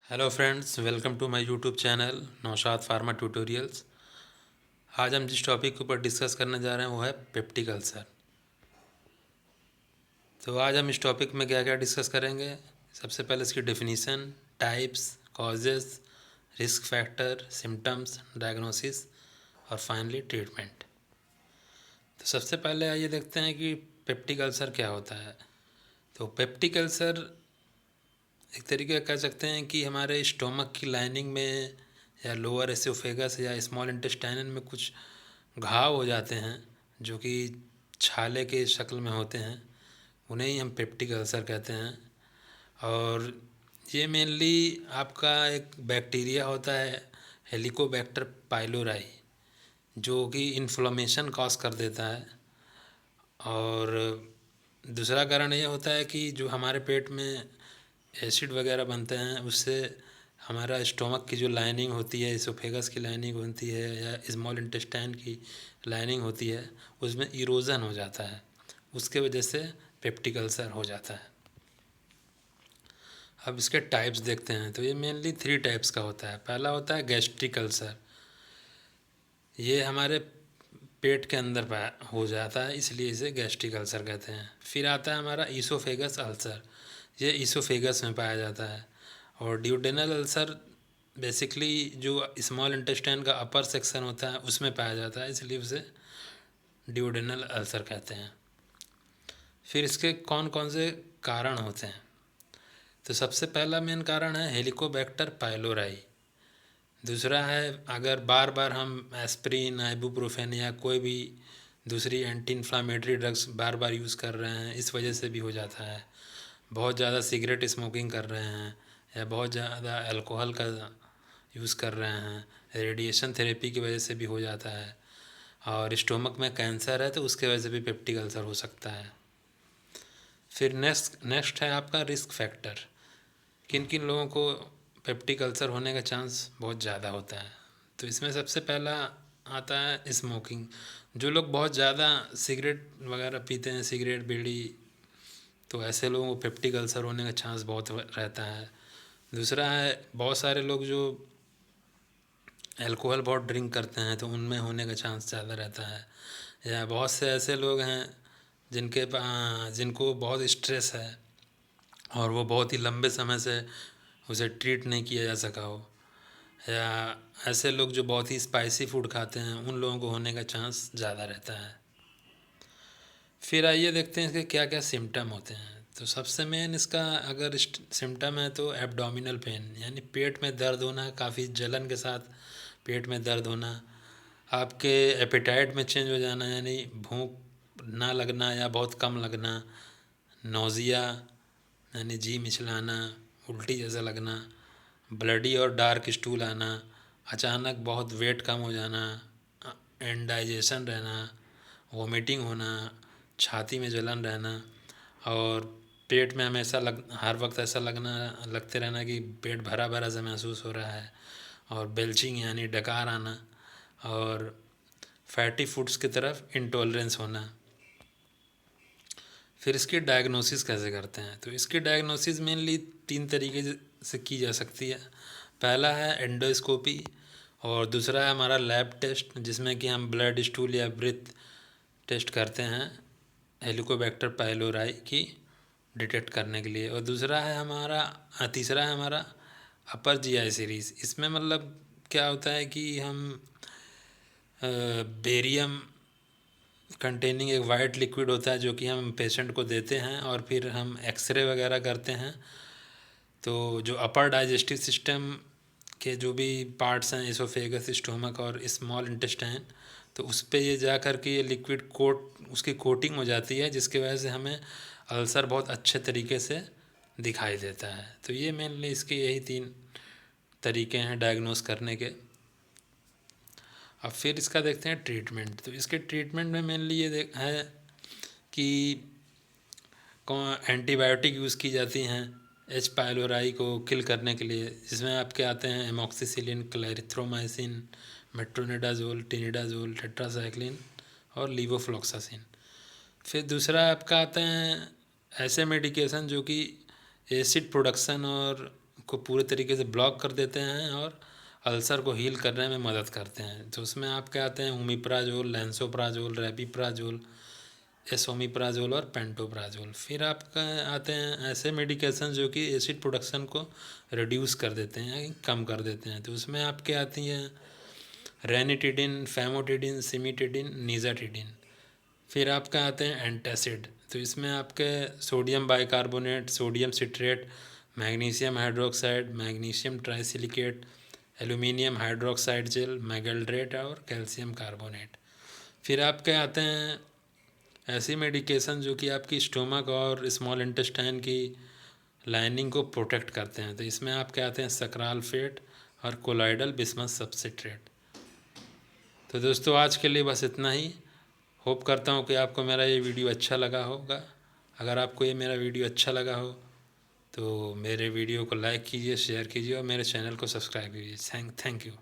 Hello friends, welcome to my YouTube channel Naushad pharma tutorials. आज हम जिस टॉपिक के ऊपर डिस्कस करने जा रहे हैं वो है पेप्टिक अल्सर। तो आज हम इस टॉपिक में क्या क्या डिस्कस करेंगे। सबसे पहले इसकी definition, types, causes, risk factor, symptoms, diagnosis और फाइनली ट्रीटमेंट। तो सबसे पहले आइए देखते हैं कि पेप्टिक अल्सर क्या होता है। तो पेप्टिक अल्सर एक तरीके का कह सकते हैं कि हमारे स्टोमक की लाइनिंग में या लोअर एसोफेगस या स्मॉल इंटेस्टाइन में कुछ घाव हो जाते हैं जो कि छाले के शक्ल में होते हैं, उन्हें ही हम पेप्टिक अल्सर कहते हैं। और ये मेनली आपका एक बैक्टीरिया होता है, हेलिकोबैक्टर पाइलोराई, जो कि इन्फ्लेमेशन कॉज कर देता है। और दूसरा कारण ये होता है कि जो हमारे पेट में एसिड वगैरह बनते हैं उससे हमारा स्टोमक की जो लाइनिंग होती है, इसोफेगस की लाइनिंग होती है या स्मॉल इंटेस्टाइन की लाइनिंग होती है, उसमें इरोज़न हो जाता है। उसके वजह से पेप्टिक अल्सर हो जाता है। अब इसके टाइप्स देखते हैं। तो ये मेनली 3 टाइप्स का होता है। पहला होता है गैस्ट्रिक अल्सर। ये हमारे पेट के अंदर हो जाता है, इसलिए इसे गैस्ट्रिक अल्सर कहते हैं। फिर आता है हमारा ईसोफेगस अल्सर। ये ईसोफेगस में पाया जाता है। और ड्यूडेनल अल्सर बेसिकली जो स्मॉल इंटेस्टाइन का अपर सेक्शन होता है उसमें पाया जाता है, इसलिए उसे ड्यूडेनल अल्सर कहते हैं। फिर इसके कौन कौन से कारण होते हैं। तो सबसे पहला मेन कारण है हेलिकोबैक्टर पाइलोराई। दूसरा है अगर बार बार हम एस्प्रिन, आइबुप्रोफेन या कोई भी दूसरी एंटी इन्फ्लामेटरी ड्रग्स बार बार यूज़ कर रहे हैं, इस वजह से भी हो जाता है। बहुत ज़्यादा सिगरेट स्मोकिंग कर रहे हैं या बहुत ज़्यादा अल्कोहल का यूज़ कर रहे हैं, रेडिएशन थेरेपी की वजह से भी हो जाता है। और स्टोमक में कैंसर है तो उसके वजह से भी पेप्टिक अल्सर हो सकता है। फिर नेक्स्ट है आपका रिस्क फैक्टर। किन किन लोगों को पेप्टिक अल्सर होने का चांस बहुत ज़्यादा होता है। तो इसमें सबसे पहला आता है स्मोकिंग। जो लोग बहुत ज़्यादा सिगरेट वगैरह पीते हैं, सिगरेट, बीड़ी, तो ऐसे लोगों को पेप्टिक अल्सर होने का चांस बहुत रहता है। दूसरा है बहुत सारे लोग जो अल्कोहल बहुत ड्रिंक करते हैं तो उनमें होने का चांस ज़्यादा रहता है। या बहुत से ऐसे लोग हैं जिनको बहुत स्ट्रेस है और वो बहुत ही लंबे समय से उसे ट्रीट नहीं किया जा सका हो। या ऐसे लोग जो बहुत ही स्पाइसी फूड खाते हैं, उन लोगों को होने का चांस ज़्यादा रहता है। फिर आइए देखते हैं इसके क्या क्या सिम्टम होते हैं। तो सबसे मेन इसका अगर सिम्टम है तो एब्डोमिनल पेन, यानी पेट में दर्द होना, काफ़ी जलन के साथ पेट में दर्द होना। आपके एपेटाइट में चेंज हो जाना, यानी भूख ना लगना या बहुत कम लगना। नोज़िया यानी जी मिचलाना, उल्टी जैसा लगना। ब्लडी और डार्क स्टूल आना। अचानक बहुत वेट कम हो जाना। इंडाइजेशन रहना। वोमिटिंग होना। छाती में जलन रहना। और पेट में हमेशा हर वक्त ऐसा लगते रहना कि पेट भरा भरा सा महसूस हो रहा है। और बेल्चिंग यानी डकार आना। और फैटी फूड्स की तरफ इंटॉलरेंस होना। फिर इसकी डायग्नोसिस कैसे करते हैं। तो इसकी डायग्नोसिस मेनली 3 तरीके से की जा सकती है। पहला है एंडोस्कोपी और दूसरा है हमारा लैब टेस्ट, जिसमें कि हम ब्लड, स्टूल या ब्रीथ टेस्ट करते हैं हेलिकोबैक्टर पाइलोराई की डिटेक्ट करने के लिए। और तीसरा है हमारा अपर जीआई सीरीज़। इसमें मतलब क्या होता है कि हम बेरियम कंटेनिंग एक वाइट लिक्विड होता है जो कि हम पेशेंट को देते हैं और फिर हम एक्सरे वगैरह करते हैं। तो जो अपर डाइजेस्टिव सिस्टम के जो भी पार्ट्स हैं, एसोफेगस, स्टोमक और स्मॉल इंटेस्टाइन, तो उस पे ये जा कर के ये लिक्विड उसकी कोटिंग हो जाती है, जिसकी वजह से हमें अल्सर बहुत अच्छे तरीके से दिखाई देता है। तो ये मेनली इसके यही 3 तरीके हैं डायग्नोस करने के। अब फिर इसका देखते हैं ट्रीटमेंट। तो इसके ट्रीटमेंट में मेनली ये है कि एंटीबायोटिक यूज़ की जाती हैं एच पाइलोराई को किल करने के लिए, जिसमें आपके आते हैं amoxicillin, clarithromycin, metronidazole, tinidazole, tetracycline और लीवोफ्लॉक्सासिन। फिर दूसरा आपका आता है ऐसे मेडिकेशन जो कि एसिड प्रोडक्शन और को पूरे तरीके से ब्लॉक कर देते हैं और अल्सर को हील करने में मदद करते हैं। तो उसमें आपके आते हैं ओमिप्राजोल, लैंसोप्राजोल, रेबिप्राजोल, एसोमिप्राजोल और पेंटोप्राजोल। फिर आपका आते हैं ऐसे मेडिकेशन जो कि एसिड प्रोडक्शन को रिड्यूस कर देते हैं, कम कर देते हैं। तो उसमें आपके आती हैं रेनिटिडिन, फैमोटिडिन, सिमिटिडिन, निज़ाटिडिन। फिर आपका आते हैं एंटासिड। तो इसमें आपके sodium bicarbonate, sodium citrate, magnesium hydroxide, magnesium trisilicate, aluminium hydroxide gel, magaldrate और कैल्शियम कार्बोनेट। फिर आपके आते हैं ऐसी मेडिकेशन जो कि आपकी स्टोमक और स्मॉल इंटेस्टाइन की लाइनिंग को प्रोटेक्ट करते हैं। तो इसमें आपके आते हैं सक्रालफेट और कोलाइडल बिस्मस सब्सट्रेट। तो दोस्तों आज के लिए बस इतना ही। होप करता हूँ कि आपको मेरा ये वीडियो अच्छा लगा होगा। अगर आपको ये मेरा वीडियो अच्छा लगा हो तो मेरे वीडियो को लाइक कीजिए, शेयर कीजिए और मेरे चैनल को सब्सक्राइब कीजिए। Thank you.